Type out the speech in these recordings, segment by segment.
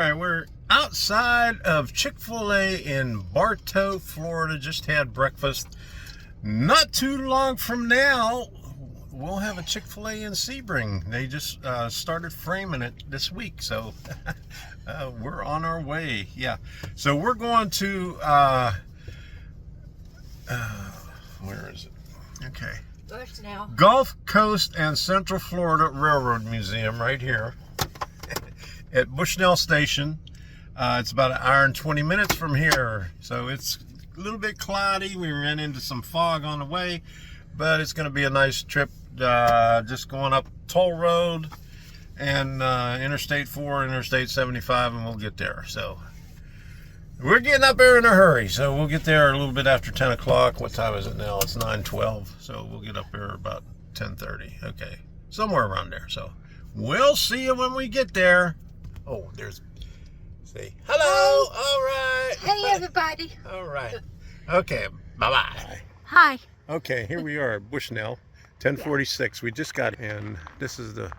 right, we're outside of Chick-fil-A in Bartow, Florida. Just had breakfast. Not too long from now, we'll have a Chick-fil-A in Sebring. They just started framing it this week, so we're on our way. Yeah, so we're going to where is it? Okay. Bushnell. Gulf Coast and Central Florida Railroad Museum right here at Bushnell Station. It's about an hour and 20 minutes from here, so it's a little bit cloudy. We ran into some fog on the way, but it's going to be a nice trip, just going up Toll Road and Interstate 4, Interstate 75, and we'll get there. So we're getting up there in a hurry, so we'll get there a little bit after 10 o'clock. What time is it now? It's 9:12, so we'll get up there about 10:30. Okay, somewhere around there. So we'll see you when we get there. Oh, there's, say hello. All right. Hey, everybody. All right. Okay, bye-bye. Hi. Okay, here we are at Bushnell, 1046. We just got, and this is the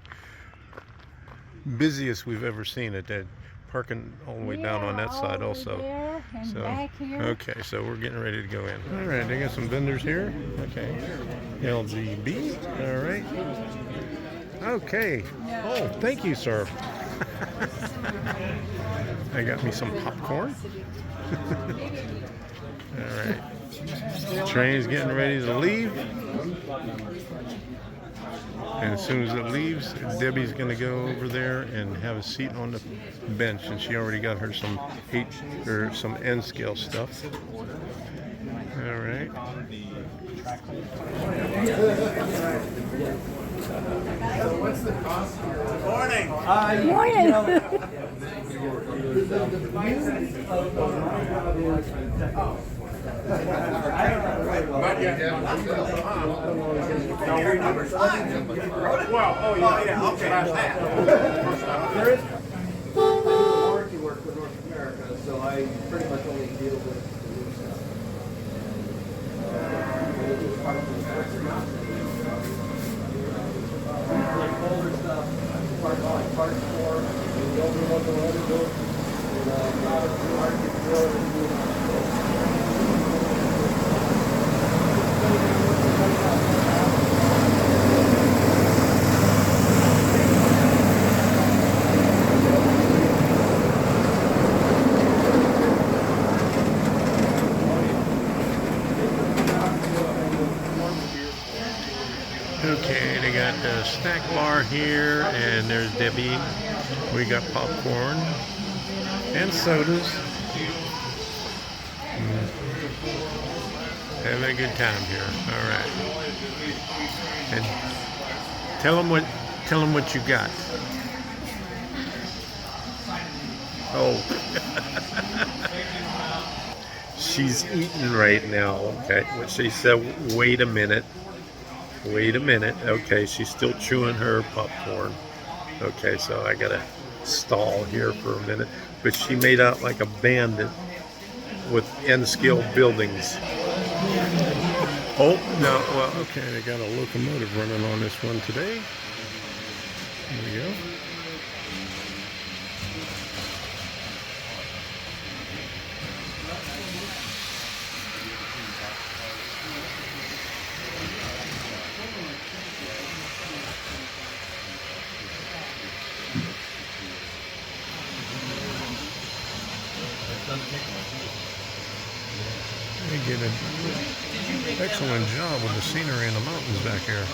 busiest we've ever seen it. They're parking all the way down on that side also. There and So, back here. okay, so we're getting ready to go in. All right, they got some vendors here. Okay, LGB. All right. Okay. Oh, thank you, sir. I got me some popcorn. All right. Train's getting ready to leave. And as soon as it leaves, Debbie's going to go over there and have a seat on the bench. And she already got her some some N scale stuff. All right. What's the cost? Morning. Morning. There is warranty work for North America, so I pretty much only deal with the new stuff. Like older stuff, parts for, and the older ones will only go to the market build. Okay, they got the snack bar here, and there's Debbie. We got popcorn and sodas. Having a good time here. All right. And tell them what you got. Oh. She's eating right now. Okay. Well, she said, wait a minute. Wait a minute. Okay, she's still chewing her popcorn. Okay, so I gotta stall here for a minute. But she made out like a bandit with N-scale buildings. Oh, no, well, okay, they got a locomotive running on this one today. There we go. They did an excellent job with the scenery in the mountains back here.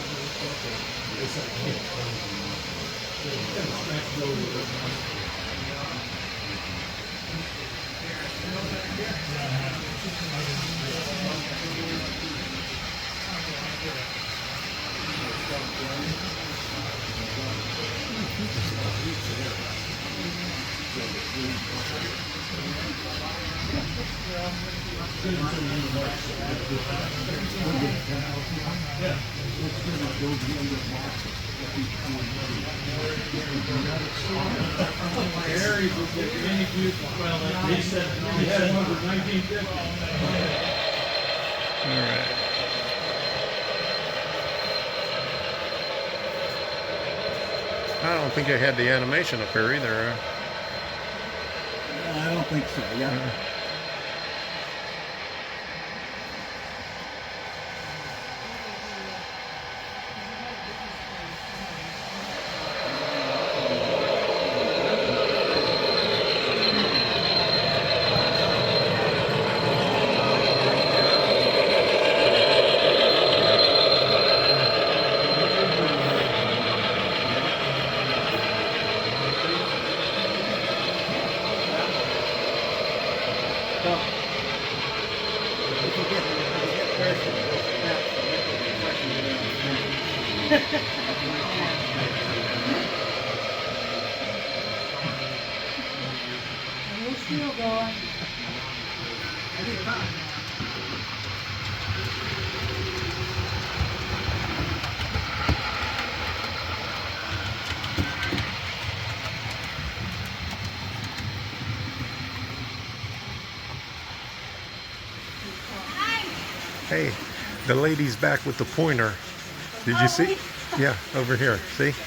All right. I don't think I had the animation up here either. think so, yeah. We're still going. Hey, the lady's back with the pointer. Did you see? Yeah, over here. See? This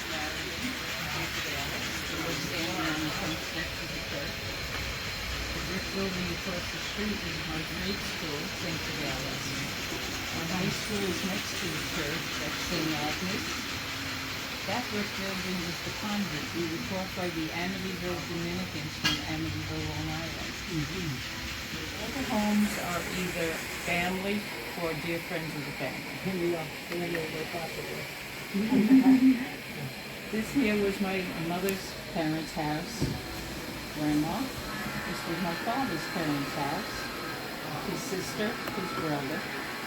building across the street is my grade school, St. Agalis. My high school is next to the church, that's St. Agnes. That brick building is the convent. We were taught by the Amityville Dominicans from Amityville, Long Island. All the homes are either family or dear friends of the family. This here was my mother's parents' house, grandma. This was my father's parents' house. His sister, his brother.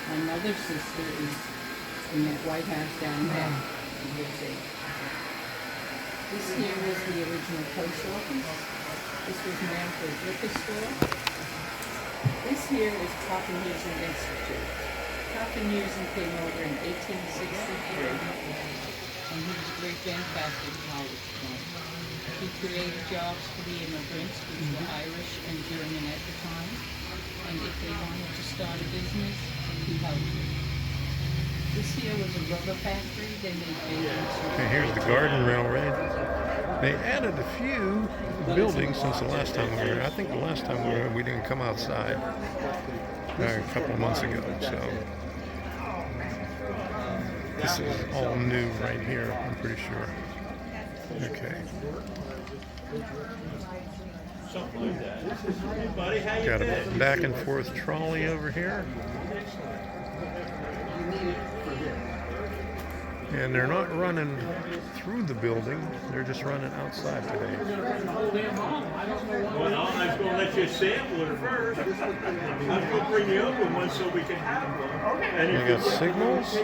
My mother's sister is in that white house down there. This here was the original post office. This was Manfred's liquor store. This here is Copenhagen Institute. Copenhagen came over in 1863, and he was a great benefactor of college students. He created jobs for the immigrants, which were Irish and German at the time, and if they wanted to start a business, he helped them. This here was a rubber factory. They made engines. Okay, here's the Garden Railroad. They added a few buildings since the last time we were here. I think the last time we were here, we didn't come outside a couple of months ago. So this is all new right here, I'm pretty sure. Okay. Got a back and forth trolley over here. And they're not running through the building, they're just running outside today. Well, I was going to let you sample it first. I was going to bring the open one so we can have one. And They got signals. so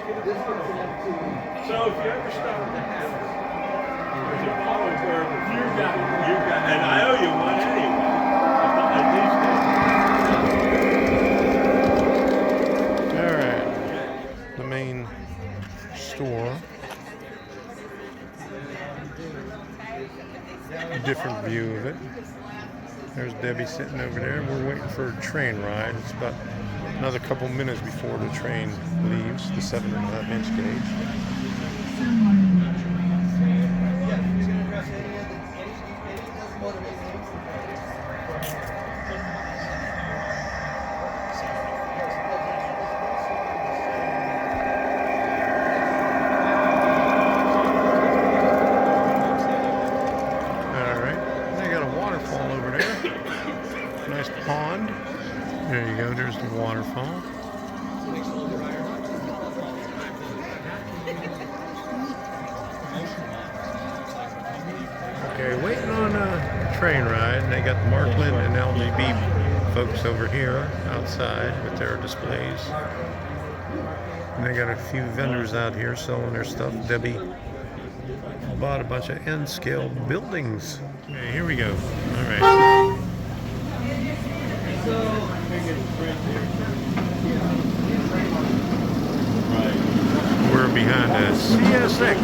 if you ever stop at the house, there's a bottle where you got, and I owe you one anyway. Alright, the main store. Different view of it. There's Debbie sitting over there. We're waiting for a train ride. It's about another couple minutes before the train leaves, the 7.5-inch gauge. Nice pond. There you go, there's the waterfall. Okay, waiting on a train ride. And they got the Markland and LGB folks over here outside with their displays. And they got a few vendors out here selling their stuff. Debbie bought a bunch of N-scale buildings. Okay, here we go. All right. We're behind a CSX.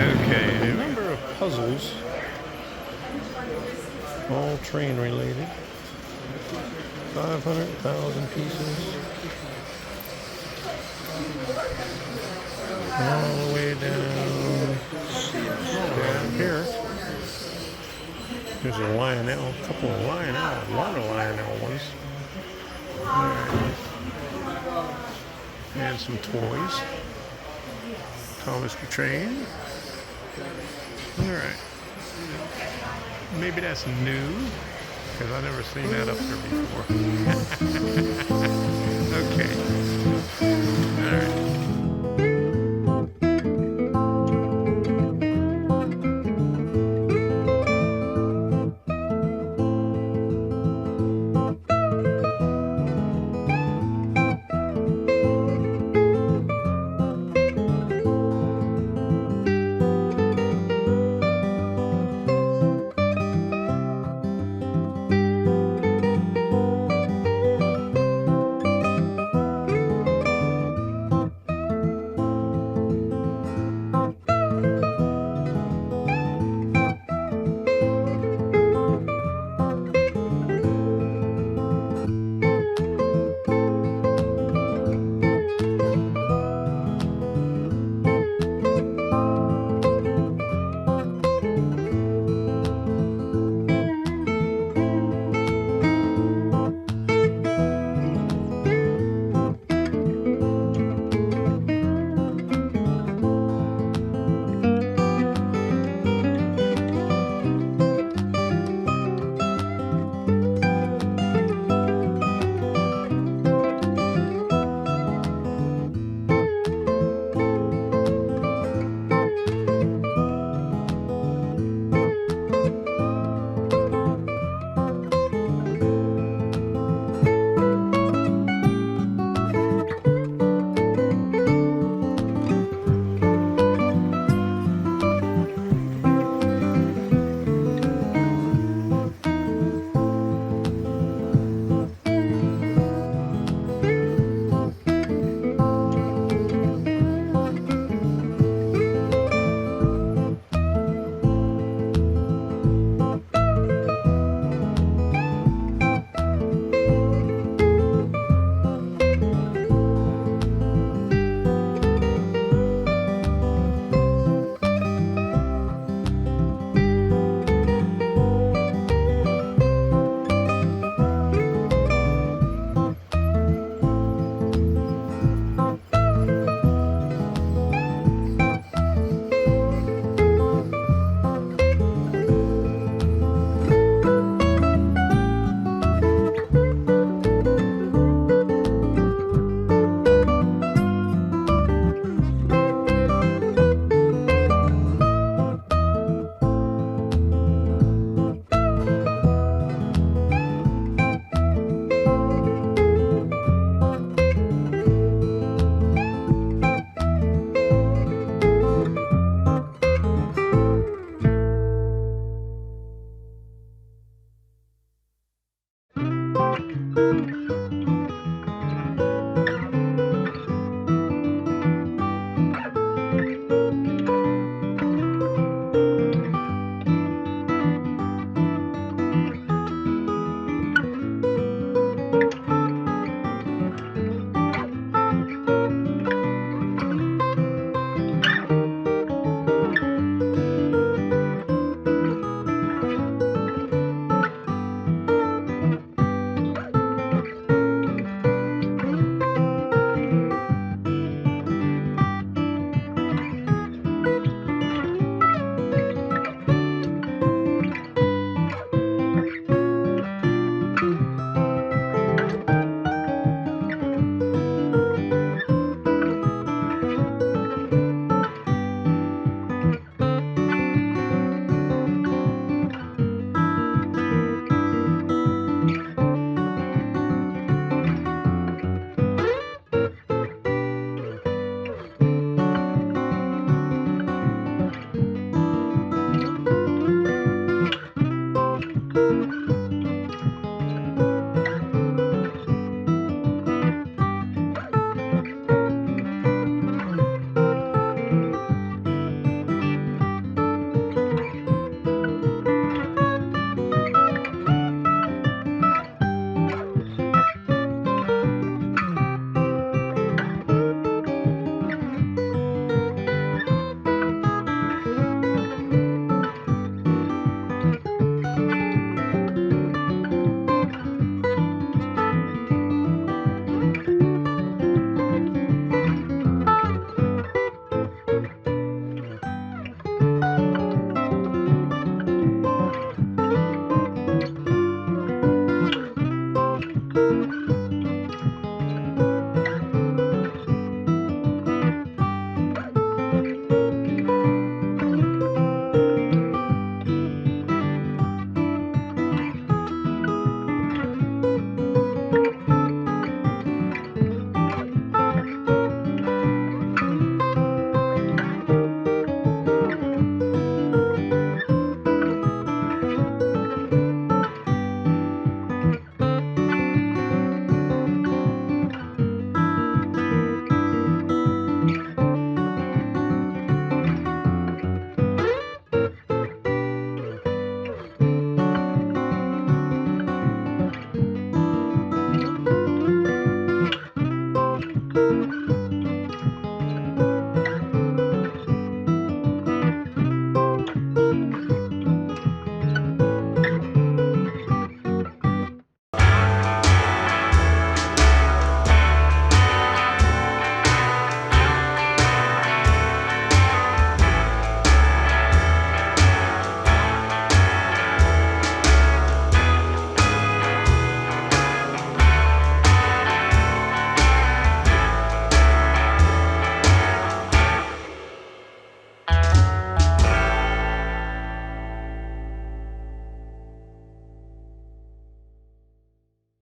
Okay, a number of puzzles, all train related. 500,000 pieces. All the way down. There's a Lionel, a couple of Lionel, a lot of Lionel ones. Alright. And some toys. Thomas the Train. Alright. Maybe that's new, because I've never seen that up there before. Okay. Alright.